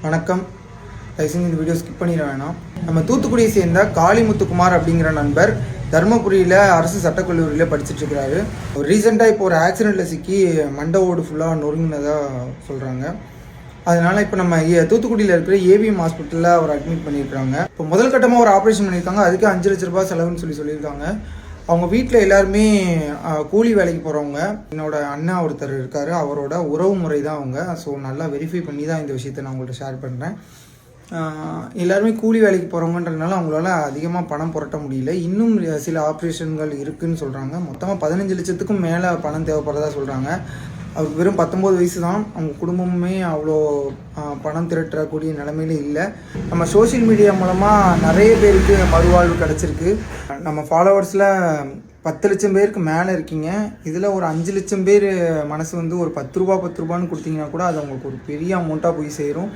வணக்கம். தயவுசெய்து இந்த வீடியோ ஸ்கிப் பண்ணிட வேணாம். நம்ம தூத்துக்குடியை சேர்ந்த காளிமுத்துக்குமார் அப்படிங்கிற நண்பர் தருமபுரியில் அரசு சட்டக்கல்லூரியில் படிச்சுட்ருக்கிறாரு. ரீசெண்டாக இப்போ ஒரு ஆக்சிடெண்ட்டில் சிக்கி மண்டை ஓடு ஃபுல்லாக நொறுங்கினதாக சொல்கிறாங்க. அதனால் இப்போ நம்ம தூத்துக்குடியில் இருக்கிற ஏவிஎம் ஹாஸ்பிட்டலில் அவர் அட்மிட் பண்ணியிருக்காங்க. இப்போ முதல் கட்டமாக ஒரு ஆப்ரேஷன் பண்ணியிருக்காங்க. அதுக்கு 5 லட்ச ரூபாய் செலவுன்னு சொல்லியிருக்காங்க. அவங்க வீட்டில் எல்லாருமே கூலி வேலைக்கு போகிறவங்க. என்னோட அண்ணா ஒருத்தர் இருக்கார், அவரோட உறவு முறை தான் அவங்க. ஸோ நல்லா வெரிஃபை பண்ணி தான் இந்த விஷயத்தை நான் உங்கள்கிட்ட ஷேர் பண்ணுறேன். எல்லாருமே கூலி வேலைக்கு போகிறவங்கன்றதுனால அவங்களால அதிகமாக பணம் புரட்ட முடியல. இன்னும் சில ஆப்ரேஷன்கள் இருக்குதுன்னு சொல்கிறாங்க. மொத்தமாக 15 லட்சத்துக்கும் மேலே பணம் தேவைப்படுறதா சொல்கிறாங்க. அவருக்கு வெறும் 19 வயசு தான். அவங்க குடும்பமே அவ்வளோ பணம் திரட்டக்கூடிய நிலைமையில இல்லை. நம்ம சோஷியல் மீடியா மூலமாக நிறைய பேருக்கு மறுவாழ்வு கிடச்சிருக்கு. நம்ம ஃபாலோவர்ஸில் 10 லட்சம் பேருக்கு மேலே இருக்கீங்க. இதில் ஒரு 5 லட்சம் பேர் மனசு வந்து ஒரு 10 ரூபான்னு கொடுத்தீங்கன்னா கூட அது அவங்களுக்கு ஒரு பெரிய அமௌண்ட்டாக போய் சேரும்.